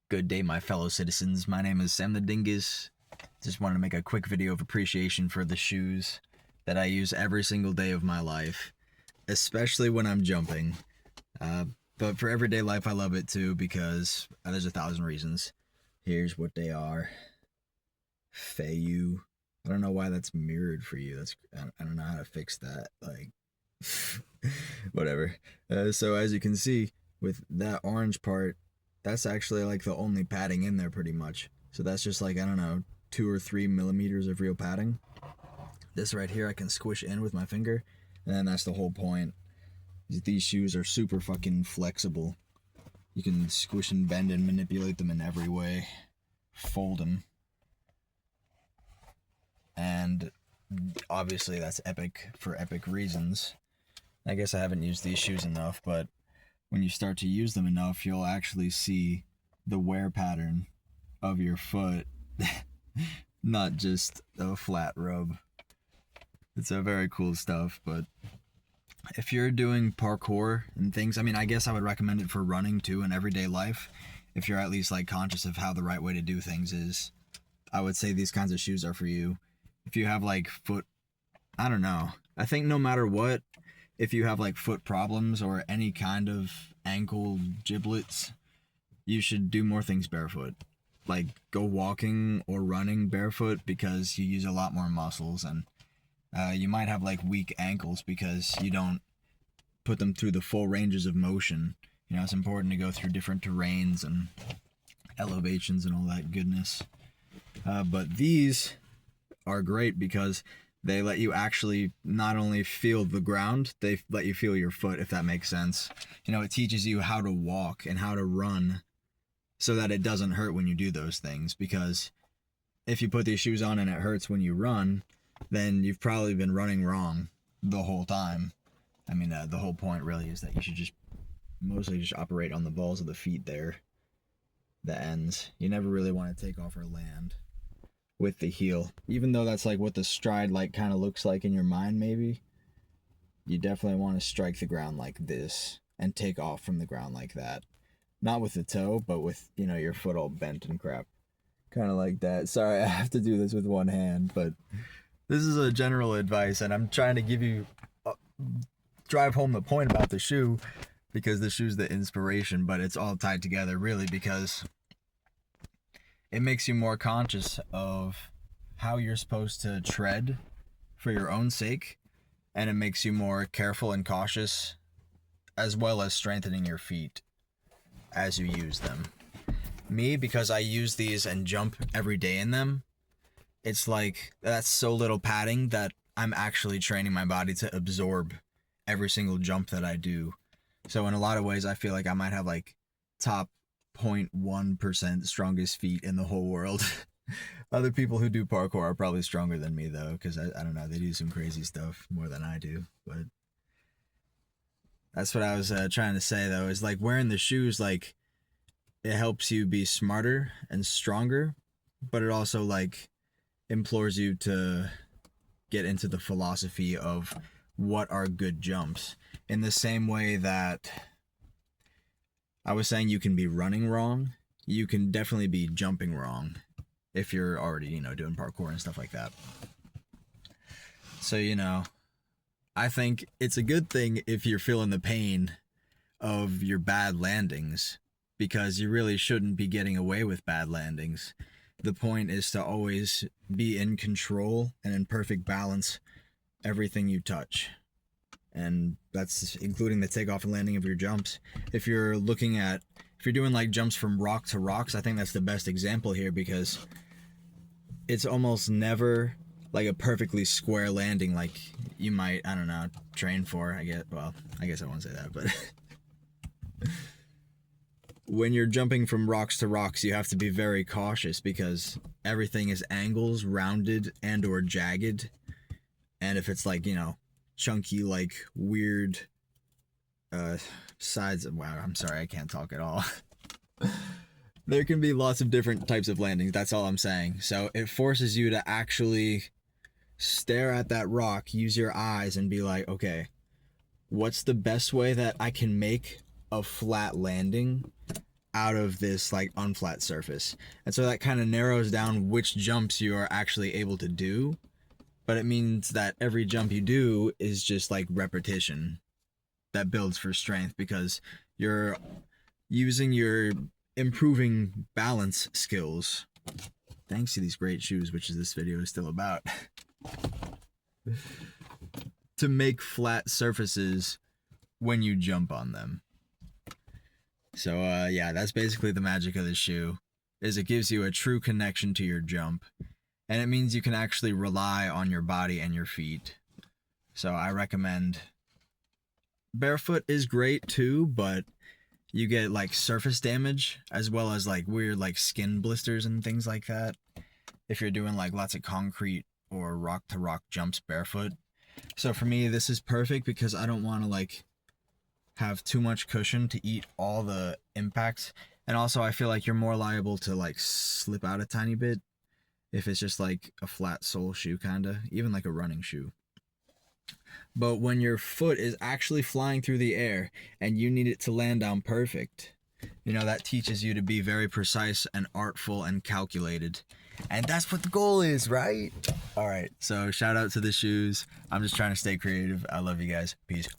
Good day, my fellow citizens. My name is Sam the Dingus. Just wanted to make a quick video of appreciation for the shoes that I use every single day of my life, especially when I'm jumping. But for everyday life, I love it too because there's 1,000 reasons. Here's what they are. Feiyue. I don't know why that's mirrored for you. I don't know how to fix that. Like, whatever. So as you can see, with that orange part, that's actually like the only padding in there pretty much. So that's just like, I don't know, 2 or 3 millimeters of real padding. This right here I can squish in with my finger, and then that's the whole point. These shoes are super fucking flexible. You can squish and bend and manipulate them in every way. Fold them. And obviously that's epic for epic reasons. I guess I haven't used these shoes enough, but when you start to use them enough, you'll actually see the wear pattern of your foot, not just a flat rub. It's a very cool stuff, but if you're doing parkour and things, I mean, I guess I would recommend it for running too in everyday life. If you're at least like conscious of how the right way to do things is, I would say these kinds of shoes are for you. If you have like I don't know. I think no matter what, if you have like foot problems or any kind of ankle giblets, you should do more things barefoot. Like go walking or running barefoot because you use a lot more muscles, and you might have like weak ankles because you don't put them through the full ranges of motion. You know, it's important to go through different terrains and elevations and all that goodness. But these are great because they let you actually not only feel the ground, they let you feel your foot, if that makes sense. You know, it teaches you how to walk and how to run so that it doesn't hurt when you do those things. Because if you put these shoes on and it hurts when you run, then you've probably been running wrong the whole time. I mean, the whole point really is that you should just mostly just operate on the balls of the feet there, the ends. You never really want to take off or land with the heel, even though that's like what the stride like kind of looks like in your mind. Maybe you definitely want to strike the ground like this and take off from the ground like that, not with the toe, but with, you know, your foot all bent and crap, kind of like that. Sorry, I have to do this with one hand, but this is a general advice, and I'm trying to give you drive home the point about the shoe, because the shoe's the inspiration, but it's all tied together really because it makes you more conscious of how you're supposed to tread for your own sake, and it makes you more careful and cautious, as well as strengthening your feet as you use them. Me, because I use these and jump every day in them, it's like that's so little padding that I'm actually training my body to absorb every single jump that I do. So in a lot of ways, I feel like I might have like top 0.1% strongest feet in the whole world. Other people who do parkour are probably stronger than me though, because I don't know, they do some crazy stuff more than I do. But that's what I was trying to say though, is like wearing the shoes, like it helps you be smarter and stronger, but it also like implores you to get into the philosophy of what are good jumps, in the same way that I was saying you can be running wrong, you can definitely be jumping wrong if you're already, you know, doing parkour and stuff like that. So, you know, I think it's a good thing if you're feeling the pain of your bad landings, because you really shouldn't be getting away with bad landings. The point is to always be in control and in perfect balance everything you touch. And that's including the takeoff and landing of your jumps. If you're doing like jumps from rock to rocks, I think that's the best example here, because it's almost never like a perfectly square landing like you might, I don't know, train for, I guess. Well, I guess I won't say that, but when you're jumping from rocks to rocks, you have to be very cautious because everything is angles, rounded, and or jagged. And if it's like, you know, chunky, like weird sides, wow, I'm sorry, I can't talk at all. There can be lots of different types of landings, that's all I'm saying. So it forces you to actually stare at that rock, use your eyes, and be like, okay, what's the best way that I can make a flat landing out of this like unflat surface. And so that kind of narrows down which jumps you are actually able to do. But it means that every jump you do is just like repetition that builds for strength, because you're using your improving balance skills thanks to these great shoes, which is this video is still about, to make flat surfaces when you jump on them. So yeah, that's basically the magic of the shoe, is it gives you a true connection to your jump, and it means you can actually rely on your body and your feet. So I recommend barefoot is great too, but you get like surface damage as well as like weird like skin blisters and things like that if you're doing like lots of concrete or rock to rock jumps barefoot. So for me, this is perfect because I don't want to like have too much cushion to eat all the impacts, and also I feel like you're more liable to like slip out a tiny bit if it's just like a flat sole shoe, kinda, even like a running shoe. But when your foot is actually flying through the air and you need it to land down perfect, you know, that teaches you to be very precise and artful and calculated. And that's what the goal is, right? All right, so shout out to the shoes. I'm just trying to stay creative. I love you guys. Peace.